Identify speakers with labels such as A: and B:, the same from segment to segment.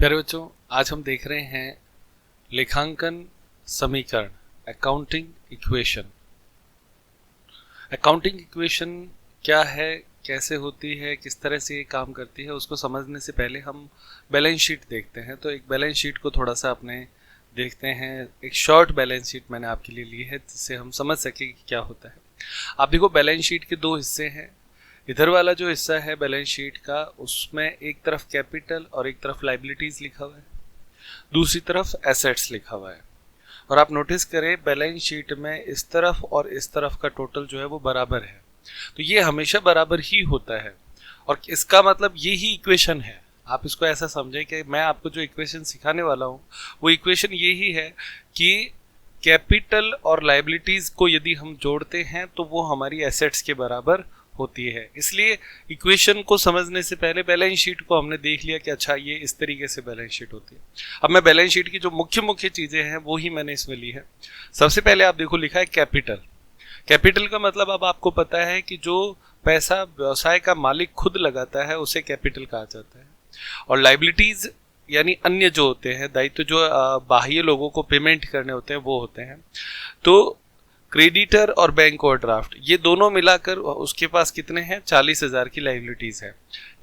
A: प्यारे बच्चों, आज हम देख रहे हैं लेखांकन समीकरण, अकाउंटिंग इक्वेशन। अकाउंटिंग इक्वेशन क्या है, कैसे होती है, किस तरह से ये काम करती है, उसको समझने से पहले हम बैलेंस शीट देखते हैं। तो एक बैलेंस शीट को थोड़ा सा अपने देखते हैं। एक शॉर्ट बैलेंस शीट मैंने आपके लिए ली है जिससे हम समझ सकें कि क्या होता है। आप देखो, बैलेंस शीट के दो हिस्से हैं। इधर वाला जो हिस्सा है बैलेंस शीट का, उसमें एक तरफ कैपिटल और एक तरफ लाइबिलिटीज लिखा हुआ है, दूसरी तरफ एसेट्स लिखा हुआ है। और आप नोटिस करें बैलेंस शीट में इस तरफ और इस तरफ का टोटल जो है वो बराबर है। तो ये हमेशा बराबर ही होता है और इसका मतलब ये ही इक्वेशन है। आप इसको ऐसा समझें कि मैं आपको जो इक्वेशन सिखाने वाला हूँ वो इक्वेशन ये ही है कि कैपिटल और लाइबिलिटीज को यदि हम जोड़ते हैं तो वो हमारी एसेट्स के बराबर होती है। इसलिए इक्वेशन को समझने से पहले बैलेंस शीट को हमने देख लिया कि अच्छा ये इस तरीके से बैलेंस शीट होती है। अब मैं बैलेंस शीट की जो मुख्य चीजें हैं वो ही मैंने इसमें ली है। सबसे पहले आप देखो, लिखा है कैपिटल। कैपिटल का मतलब अब आपको पता है कि जो पैसा व्यवसाय का मालिक खुद लगाता है उसे कैपिटल कहा जाता है। और लाइबिलिटीज यानी अन्य जो होते हैं दायित्व, जो बाह्य लोगों को पेमेंट करने होते हैं, वो होते हैं। तो क्रेडिटर और बैंक ओवरड्राफ्ट ये दोनों मिलाकर उसके पास कितने हैं? 40,000 की लाइबिलिटीज है।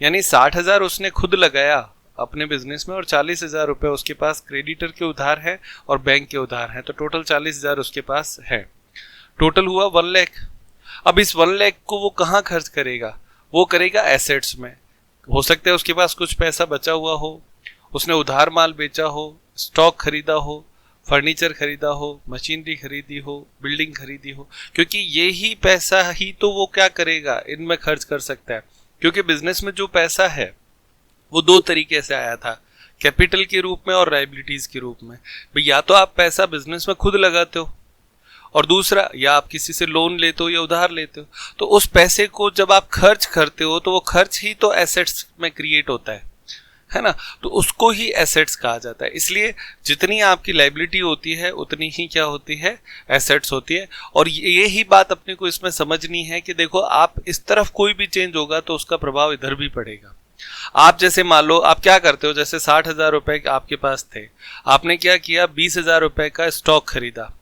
A: यानी 60,000 उसने खुद लगाया अपने बिजनेस में और 40,000 रुपए उसके पास क्रेडिटर के उधार है और बैंक के उधार है। तो टोटल 40,000 उसके पास है। टोटल हुआ 1 लाख। अब इस 1 लाख को वो कहाँ खर्च करेगा? वो करेगा एसेट्स में। हो सकता है उसके पास कुछ पैसा बचा हुआ हो, उसने उधार माल बेचा हो, स्टॉक खरीदा हो, फर्नीचर खरीदा हो, मशीनरी खरीदी हो, बिल्डिंग खरीदी हो, क्योंकि ये ही पैसा ही तो वो क्या करेगा, इनमें खर्च कर सकता है। क्योंकि बिजनेस में जो पैसा है वो दो तरीके से आया था, कैपिटल के रूप में और लायबिलिटीज के रूप में। या तो आप पैसा बिजनेस में खुद लगाते हो और दूसरा या आप किसी से लोन लेते हो या उधार लेते हो। तो उस पैसे को जब आप खर्च करते हो तो वो खर्च ही तो एसेट्स में क्रिएट होता है ना। तो उसको ही एसेट्स कहा जाता है। इसलिए जितनी आपकी लायबिलिटी होती है उतनी ही क्या होती है? एसेट्स होती है। और ये ही बात अपने को इसमें समझनी है कि देखो, आप इस तरफ कोई भी चेंज होगा तो उसका प्रभाव इधर भी पड़ेगा। आप जैसे मान लो आप क्या करते हो, जैसे 60,000 रुपए आपके पास थे, आपने क्या किया, 20,000 रुपए का स्टॉक खरीदा।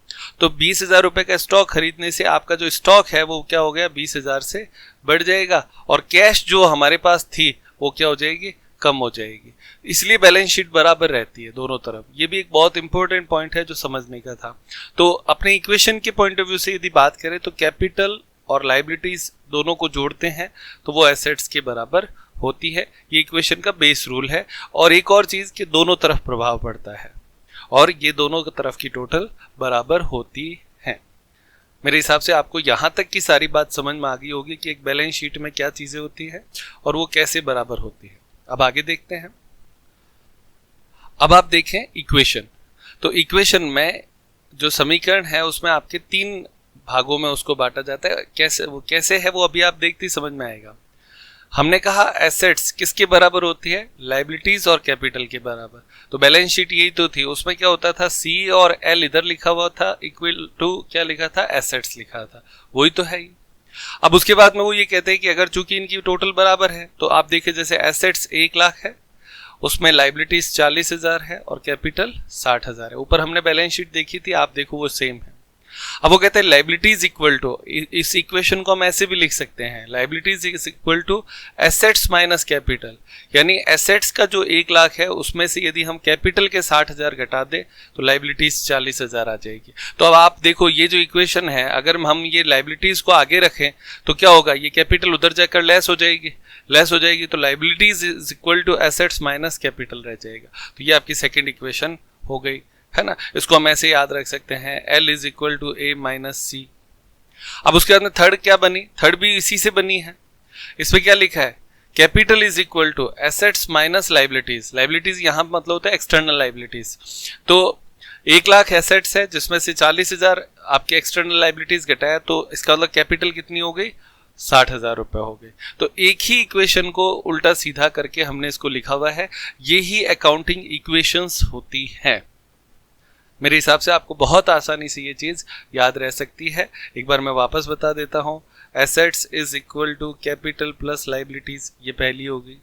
A: तो 20,000 रुपए का स्टॉक खरीदने से आपका जो स्टॉक है वो क्या हो गया, 20,000 से बढ़ जाएगा और कैश जो हमारे पास थी वो क्या हो जाएगी, कम हो जाएगी। इसलिए बैलेंस शीट बराबर रहती है दोनों तरफ। ये भी एक बहुत इंपॉर्टेंट पॉइंट है जो समझने का था। तो अपने इक्वेशन के पॉइंट ऑफ व्यू से यदि बात करें तो कैपिटल और लायबिलिटीज दोनों को जोड़ते हैं तो वो एसेट्स के बराबर होती है। ये इक्वेशन का बेस रूल है। और एक और चीज कि दोनों तरफ प्रभाव पड़ता है और ये दोनों तरफ की टोटल बराबर होती है। मेरे हिसाब से आपको यहां तक की सारी बात समझ में आ गई होगी कि एक बैलेंस शीट में क्या चीजें होती है और वो कैसे बराबर होती है। अब आगे देखते हैं। अब आप देखें इक्वेशन। तो इक्वेशन में जो समीकरण है उसमें आपके 3 भागों में उसको बांटा जाता है। कैसे है वो अभी आप देखते ही समझ में आएगा। हमने कहा एसेट्स किसके बराबर होती है? लायबिलिटीज और कैपिटल के बराबर। तो बैलेंस शीट यही तो थी। उसमें क्या होता था, सी और एल इधर लिखा हुआ था, इक्वल टू क्या लिखा था, एसेट्स लिखा था। वही तो है ही। अब उसके बाद में वो ये कहते हैं कि अगर चूंकि इनकी टोटल बराबर है तो आप देखिए, जैसे एसेट्स 1 लाख है, उसमें लायबिलिटीज 40,000 है और कैपिटल 60,000 है। ऊपर हमने बैलेंस शीट देखी थी, आप देखो वो सेम है। अब वो कहते हैं लायबिलिटीज इक्वल टू, इस इक्वेशन को हम ऐसे भी लिख सकते हैं, liabilities is equal to assets minus capital. यानी एसेट्स का जो 1 लाख है उसमें से यदि हम कैपिटल के 60,000 घटा दें तो लायबिलिटीज 40,000 आ जाएगी। तो अब आप देखो ये जो इक्वेशन है, अगर हम ये लायबिलिटीज को आगे रखें तो क्या होगा, ये कैपिटल उधर जाकर लेस हो जाएगी तो liabilities is equal to assets minus capital रह जाएगा। तो ये आपकी सेकेंड इक्वेशन हो गई, है ना। इसको हम ऐसे याद रख सकते हैं, L is equal to A minus C. अब उसके बाद में थर्ड क्या बनी, थर्ड भी इसी से बनी है। इसमें क्या लिखा है, capital is equal to assets minus liabilities. Liabilities यहां मतलब होता है एक्सटर्नल लायबिलिटीज। तो 1 लाख एसेट्स है जिसमें से 40,000 आपके एक्सटर्नल लायबिलिटीज घटाया, तो इसका मतलब कैपिटल कितनी हो गई, 60,000 रुपए हो गए। तो एक ही इक्वेशन को उल्टा सीधा करके हमने इसको लिखा हुआ है। ये ही अकाउंटिंग इक्वेशंस होती है। मेरे हिसाब से आपको बहुत आसानी से ये चीज याद रह सकती है। एक बार मैं वापस बता देता हूं, assets is equal to capital plus liabilities, ये पहली होगी।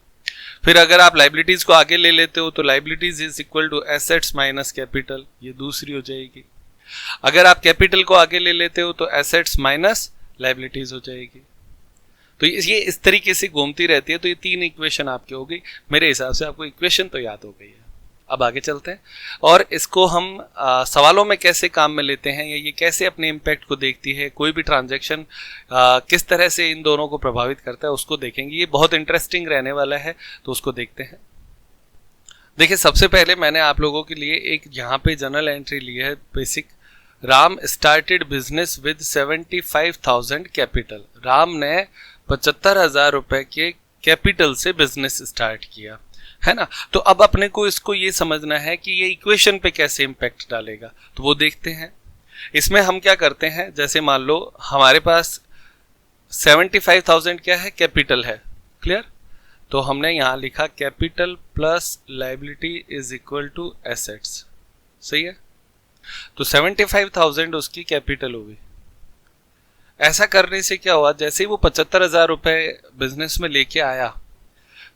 A: फिर अगर आप लाइबिलिटीज को आगे ले लेते हो तो liabilities is equal to assets minus capital, ये दूसरी हो जाएगी। अगर आप कैपिटल को आगे ले लेते हो तो एसेट्स माइनस लाइबिलिटीज हो जाएगी। तो ये इस तरीके से घूमती रहती है। तो ये 3 इक्वेशन आपकी हो गई। मेरे हिसाब से आपको इक्वेशन तो याद हो गई है। अब आगे चलते हैं और इसको हम सवालों में कैसे काम में लेते हैं, या ये कैसे अपने इम्पैक्ट को देखती है, कोई भी ट्रांजैक्शन किस तरह से इन दोनों को प्रभावित करता है उसको देखेंगे। ये बहुत इंटरेस्टिंग रहने वाला है, तो उसको देखते हैं। देखिए, सबसे पहले मैंने आप लोगों के लिए एक यहाँ पे जर्नल एंट्री ली है basic. Ram started business with 75,000 capital. Ram ने 75,000 रुपए के कैपिटल से बिजनेस स्टार्ट किया, है ना। तो अब अपने को इसको ये समझना है कि ये इक्वेशन पे कैसे इम्पैक्ट डालेगा, तो वो देखते हैं। इसमें हम क्या करते हैं, जैसे मान लो हमारे पास 75,000 क्या है, कैपिटल है, क्लियर। तो हमने यहाँ लिखा capital plus liability is equal to assets, सही है। तो 75,000 उसकी कैपिटल होगी। ऐसा करने से क्या हुआ, जैसे ही वो 75,000 रुपए बिजनेस में लेके आया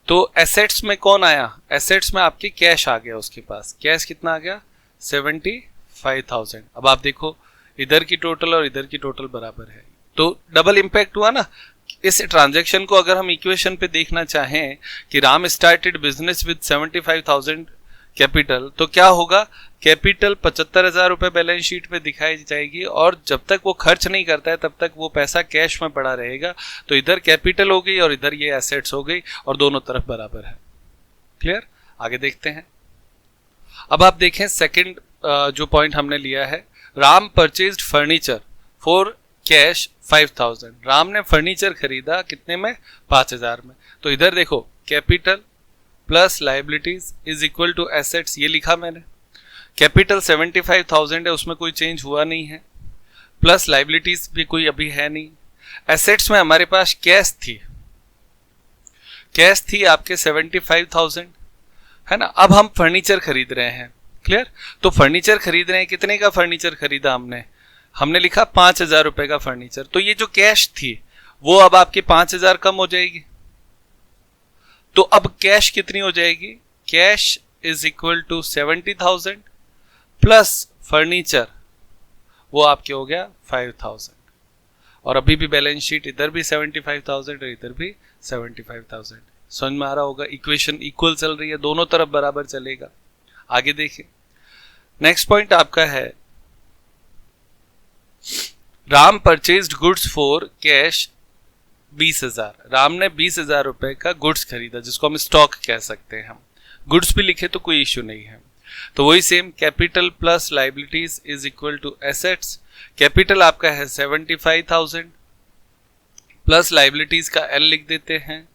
A: तो एसेट्स में कौन आया, एसेट्स में आपके कैश आ गया। उसके पास कैश कितना आ गया, 75,000। अब आप देखो इधर की टोटल और इधर की टोटल बराबर है, तो डबल इम्पैक्ट हुआ ना। इस ट्रांजैक्शन को अगर हम इक्वेशन पे देखना चाहें कि Ram started business with 75,000 capital, तो क्या होगा, कैपिटल 75,000 रुपए बैलेंस शीट पे दिखाई जाएगी और जब तक वो खर्च नहीं करता है तब तक वो पैसा कैश में पड़ा रहेगा। तो इधर कैपिटल हो गई और इधर ये एसेट्स हो गई और दोनों तरफ बराबर है, क्लियर। आगे देखते हैं। अब आप देखें सेकंड जो पॉइंट हमने लिया है, Ram purchased furniture for cash 5,000। Ram ने फर्नीचर खरीदा कितने में, 5,000 में। तो इधर देखो capital plus liabilities is equal to assets, ये लिखा मैंने। कैपिटल 75,000 है, उसमें कोई चेंज हुआ नहीं है, प्लस लाइबिलिटीज भी कोई अभी है नहीं। एसेट्स में हमारे पास कैश थी, कैश थी आपके 75,000, है ना। अब हम फर्नीचर खरीद रहे हैं, क्लियर। तो फर्नीचर खरीद रहे हैं, कितने का फर्नीचर खरीदा हमने लिखा 5,000 रुपए का फर्नीचर। तो ये जो कैश थी वो अब आपके 5,000 कम हो जाएगी। तो अब कैश कितनी हो जाएगी, cash is equal to 70,000 plus furniture, वो आपके हो गया 5,000। और अभी भी बैलेंस शीट इधर भी 75,000 और इधर भी 75,000। समझ में आ रहा होगा, इक्वेशन इक्वल चल रही है, दोनों तरफ बराबर चलेगा। आगे देखिए, नेक्स्ट पॉइंट आपका है, Ram purchased goods for cash 20,000। Ram ने 20,000 रुपए का गुड्स खरीदा, जिसको हम स्टॉक कह सकते हैं। हम गुड्स भी लिखे तो कोई इश्यू नहीं है। तो वही same, capital plus liabilities is equal to assets. Capital आपका है 75,000 प्लस लाइबिलिटीज का एल लिख देते हैं।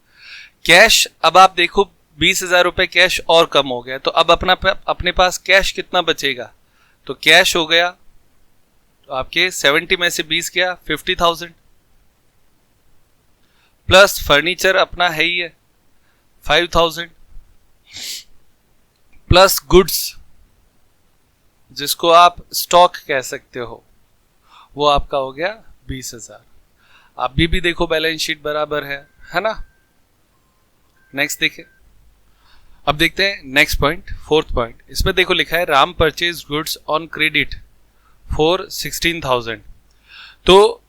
A: कैश, अब आप देखो 20,000 रुपए कैश और कम हो गया, तो अब अपने पास कैश कितना बचेगा, तो कैश हो गया तो आपके 70 में से 20 गया 50,000 प्लस फर्नीचर अपना है ही है 5,000 प्लस गुड्स जिसको आप स्टॉक कह सकते हो, वो आपका हो गया 20,000। अभी भी देखो बैलेंस शीट बराबर है ना। नेक्स्ट देखिए, अब देखते हैं नेक्स्ट पॉइंट, फोर्थ पॉइंट। इसमें देखो लिखा है Ram purchase goods on credit for 16,000। तो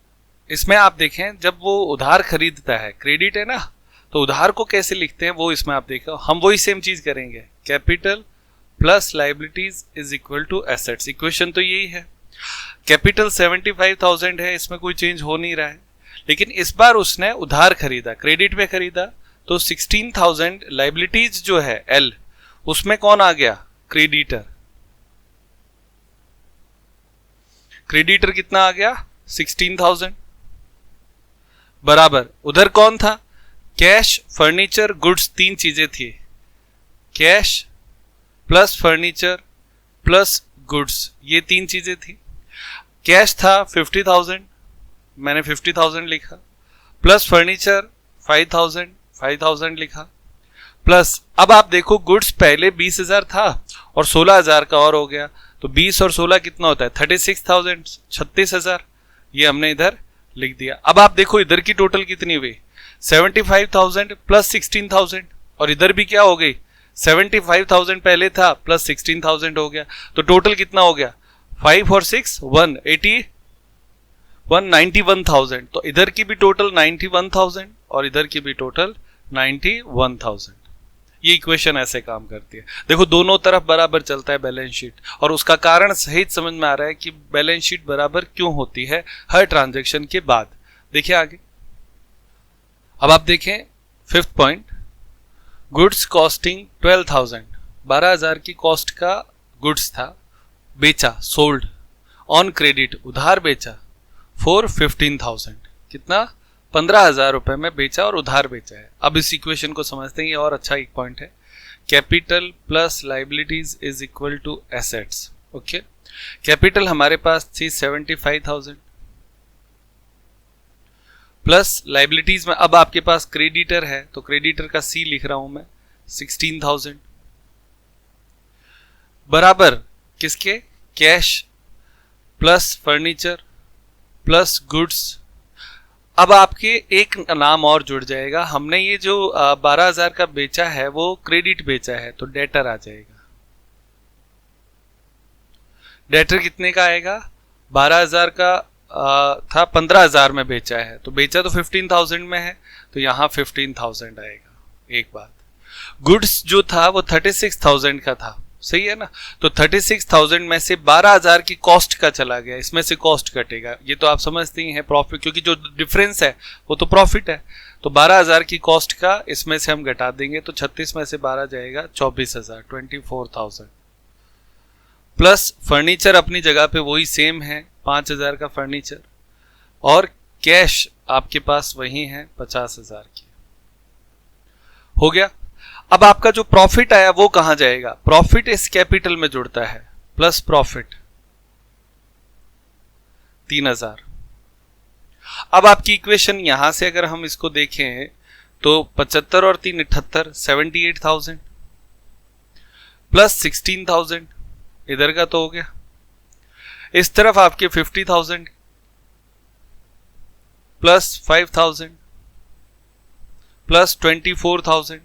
A: इसमें आप देखें जब वो उधार खरीदता है, क्रेडिट है ना, तो उधार को कैसे लिखते हैं वो इसमें आप देखो। हम वही सेम चीज करेंगे, capital plus liabilities is equal to assets. Equation तो यही है। कैपिटल 75,000 है, इसमें कोई चेंज हो नहीं रहा है, लेकिन इस बार उसने उधार खरीदा, क्रेडिट में खरीदा, तो 16,000 लाइबिलिटीज जो है एल, उसमें कौन आ गया, क्रेडिटर। क्रेडिटर कितना आ गया 16,000 बराबर, उधर कौन था, कैश फर्नीचर गुड्स, तीन चीजें थी, cash plus furniture plus goods, ये तीन चीजें थी। कैश था 50,000, मैंने 50,000 लिखा, प्लस फर्नीचर 5,000 लिखा, प्लस अब आप देखो गुड्स पहले 20,000 था और 16,000 का और हो गया, तो 20 और 16 कितना होता है 36,000, 36,000, ये हमने इधर लिख दिया। अब आप देखो इधर की टोटल कितनी हुई 75,000 प्लस 16,000, और इधर भी क्या हो गई, 75,000 पहले था प्लस 16,000 हो गया, तो टोटल कितना हो गया, 5 और 6 191,000। तो इधर की भी टोटल 91,000 और इधर की भी टोटल 91,000। ये इक्वेशन ऐसे काम करती है। देखो दोनों तरफ बराबर चलता है बैलेंस शीट, और उसका कारण सही समझ में आ रहा है कि बैलेंस शीट बराबर क्यों होती है हर ट्रांजैक्शन के बाद। देखिए आगे, अब आप देखें 5th पॉइंट, गुड्स कॉस्टिंग 12,000, 12,000 की कॉस्ट का गुड्स था, बेचा, सोल्ड, ऑन क्रेडिट, उधार बेचा, फॉर 15,000, कितना, 15,000 रुपए में बेचा और उधार बेचा है। अब इस इक्वेशन को समझते हैं, ये और अच्छा एक पॉइंट है। Capital plus liabilities is equal to assets. Okay, capital हमारे पास थी 75,000 प्लस लाइबिलिटीज में अब आपके पास क्रेडिटर है, तो क्रेडिटर का सी लिख रहा हूं मैं 16,000 बराबर किसके, cash plus furniture plus goods. अब आपके एक नाम और जुड़ जाएगा, हमने ये जो 12,000 का बेचा है वो क्रेडिट बेचा है, तो डेटर आ जाएगा। डेटर कितने का आएगा, 12,000 का था, 15,000 में बेचा है, तो बेचा तो 15,000 में है, तो यहां 15,000 आएगा। एक बात, गुड्स जो था वो 36,000 का था, सही है ना, तो 36,000 में से 12,000 की कॉस्ट का चला गया, इसमें से कॉस्ट कटेगा, ये तो आप समझते ही हैं प्रॉफिट, क्योंकि जो डिफरेंस है वो तो प्रॉफिट है। तो 12,000 की कॉस्ट का इसमें से हम घटा देंगे, तो 36 में से 12 जाएगा 24,000, 24,000 प्लस फर्नीचर अपनी जगह पे वही सेम है, 5,000 का फर्नीचर, और कैश आपके पास वही है 50,000 की। हो गया। अब आपका जो प्रॉफिट आया वो कहां जाएगा, प्रॉफिट इस कैपिटल में जुड़ता है, प्लस प्रॉफिट 3,000। अब आपकी इक्वेशन यहां से अगर हम इसको देखें तो 75 और 3 78, 78,000 प्लस 16,000 इधर का तो हो गया, इस तरफ आपके 50,000 प्लस 5,000 प्लस 24,000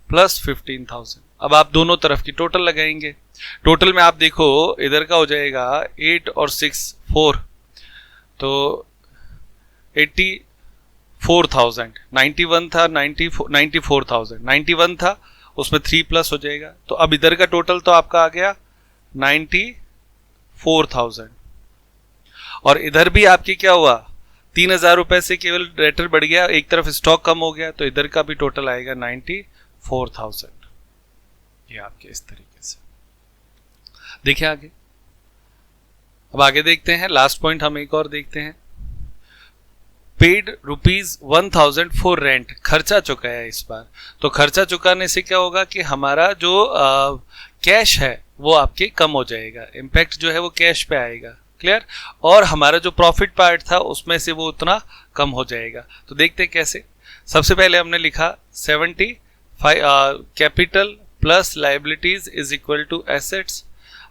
A: प्लस 15,000। अब आप दोनों तरफ की टोटल लगाएंगे, टोटल में आप देखो इधर का हो जाएगा 8 और 6 4, तो 84,000, 91 था, 94,000, 91 था, उसमें 3 प्लस हो जाएगा, तो अब इधर का टोटल तो आपका आ गया 94,000, और इधर भी आपकी क्या हुआ, 3,000 रुपए से केवल डेटर बढ़ गया, एक तरफ स्टॉक कम हो गया, तो इधर का भी टोटल आएगा 94,000। ये आपके इस तरीके से देखिए आगे। अब आगे देखते हैं, लास्ट पॉइंट हम एक और देखते हैं, पेड ₹1,000 फॉर रेंट, खर्चा चुकाया इस बार। तो खर्चा चुकाने से क्या होगा कि हमारा जो कैश है वो आपके कम हो जाएगा, इम्पैक्ट जो है वो कैश पे आएगा, क्लियर, और हमारा जो प्रॉफिट पार्ट था उसमें से वो उतना कम हो जाएगा। तो देखते हैं कैसे। सबसे पहले हमने लिखा 75 capital plus liabilities is equal to assets.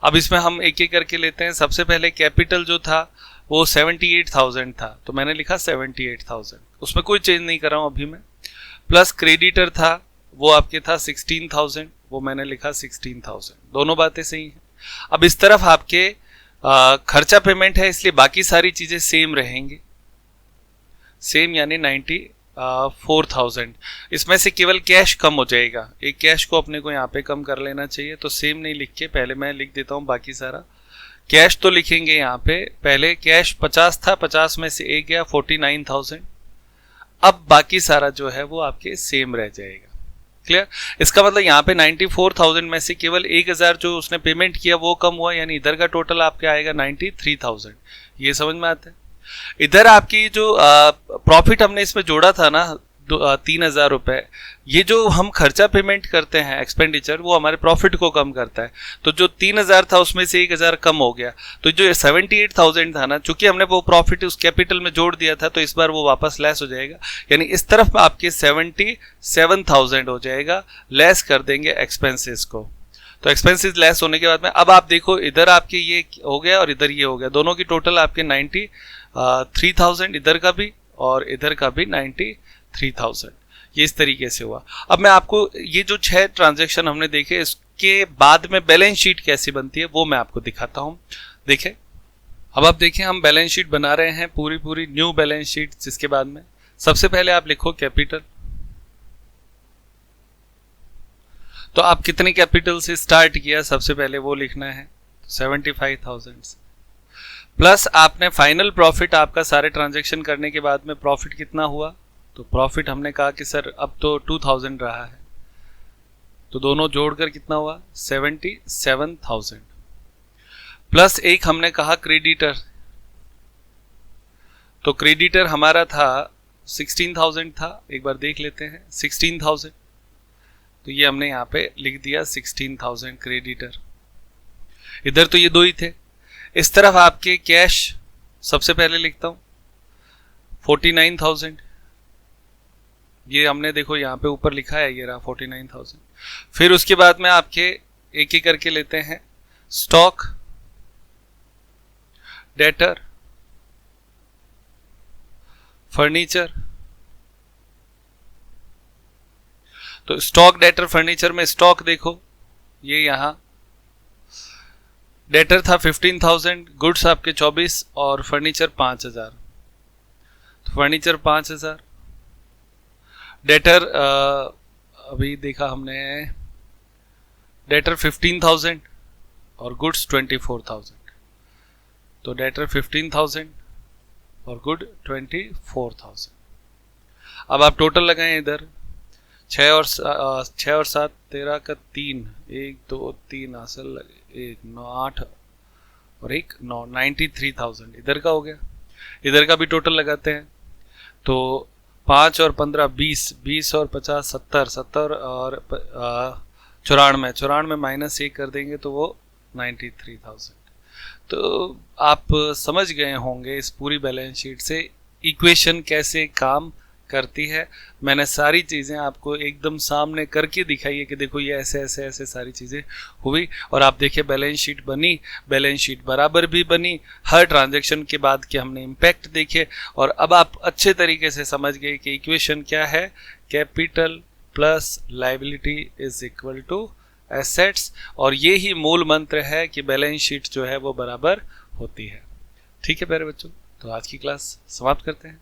A: अब इसमें हम एक एक करके लेते हैं। सबसे पहले कैपिटल जो था वो 78,000 था, तो मैंने लिखा 78,000, उसमें कोई चेंज नहीं कर रहा हूं अभी मैं। प्लस क्रेडिटर था वो आपके था 16,000, वो मैंने लिखा 16,000, दोनों बातें सही हैं। अब इस तरफ आपके खर्चा पेमेंट है, इसलिए बाकी सारी चीजें सेम रहेंगी, सेम यानी 94,000। इसमें से केवल कैश कम हो जाएगा, एक कैश को अपने को यहाँ पे कम कर लेना चाहिए, तो सेम नहीं लिख के पहले मैं लिख देता हूँ बाकी सारा। कैश तो लिखेंगे यहाँ पे, पहले कैश 50 था, 50 में से एक गया 49,000। अब बाकी सारा जो है वो आपके सेम रह जाएगा, क्लियर। इसका मतलब यहाँ पे 94,000 में से केवल 1,000 जो उसने पेमेंट किया वो कम हुआ, यानी इधर का टोटल आपके आएगा 93,000। ये समझ में आता है। इधर आपकी जो प्रॉफिट हमने इसमें जोड़ा था ना 3,000 रुपए, ये जो हम खर्चा पेमेंट करते हैं एक्सपेंडिचर, वो हमारे प्रॉफिट को कम करता है। तो जो 3,000 था उसमें से 1,000 कम हो गया, तो जो 78,000 था ना, चूंकि हमने वो प्रॉफिट उस कैपिटल में जोड़ दिया था, तो इस बार वो वापस लेस हो जाएगा, यानी इस तरफ आपके 77,000 हो जाएगा, लेस कर देंगे एक्सपेंसेस को। तो एक्सपेंसेस लेस होने के बाद में अब आप देखो इधर आपके ये हो गया और इधर ये हो गया, दोनों की टोटल आपके 93,000, इधर का भी और इधर का भी 93,000। ये इस तरीके से हुआ। अब मैं आपको ये जो 6 ट्रांजैक्शन हमने देखे, इसके बाद में बैलेंस शीट कैसी बनती है वो मैं आपको दिखाता हूँ। देखें, अब आप देखें हम बैलेंस शीट बना रहे हैं, पूरी न्यू बैलेंस शीट, जिसके बाद में सबसे पहले आप लिखो कैपिटल। तो आप कितने कैपिटल से स्टार्ट किया सबसे पहले वो लिखना है, 75,000 प्लस आपने फाइनल प्रॉफिट आपका सारे ट्रांजैक्शन करने के बाद में प्रॉफिट कितना हुआ, तो प्रॉफिट हमने कहा कि सर अब तो 2000 रहा है, तो दोनों जोड़कर कितना हुआ 77,000 प्लस एक हमने कहा क्रेडिटर, तो क्रेडिटर हमारा था 16,000 था, एक बार देख लेते हैं 16,000, तो ये हमने यहाँ पे लिख दिया 16,000 क्रेडिटर। इधर तो ये दो ही थे। इस तरफ आपके कैश सबसे पहले लिखता हूं 49,000, ये हमने देखो यहाँ पे ऊपर लिखा है, ये रहा 49,000। फिर उसके बाद में आपके एक एक करके लेते हैं, स्टॉक, डेटर, फर्नीचर। तो स्टॉक, डेटर, फर्नीचर में स्टॉक देखो ये यहां डेटर था 15,000, गुड्स आपके 24 और फर्नीचर 5,000, तो फर्नीचर 5,000। डेटर अभी देखा हमने, डेटर 15,000 और गुड्स 24,000, तो डेटर 15,000 और गुड 24,000। अब आप टोटल लगाएं इधर, 6 और 7 13 का 3, 1 2 3 असल लगे, 1 9 8 और 1 9, 93,000 इधर का हो गया। इधर का भी टोटल लगाते हैं, तो 5 और 15 20, 20 और 50 70, 70 और 94 माइनस 1 कर देंगे तो वो 93,000। तो आप समझ गए होंगे इस पूरी बैलेंस शीट से इक्वेशन कैसे काम करती है। मैंने सारी चीज़ें आपको एकदम सामने करके दिखाई है कि देखो ये ऐसे ऐसे ऐसे सारी चीज़ें हुई, और आप देखिए बैलेंस शीट बनी, बैलेंस शीट बराबर भी बनी, हर ट्रांजैक्शन के बाद के हमने इम्पैक्ट देखे, और अब आप अच्छे तरीके से समझ गए कि इक्वेशन क्या है, capital plus liability is equal to assets, और ये ही मूल मंत्र है कि बैलेंस शीट जो है वो बराबर होती है। ठीक है प्यारे बच्चों, तो आज की क्लास समाप्त करते हैं।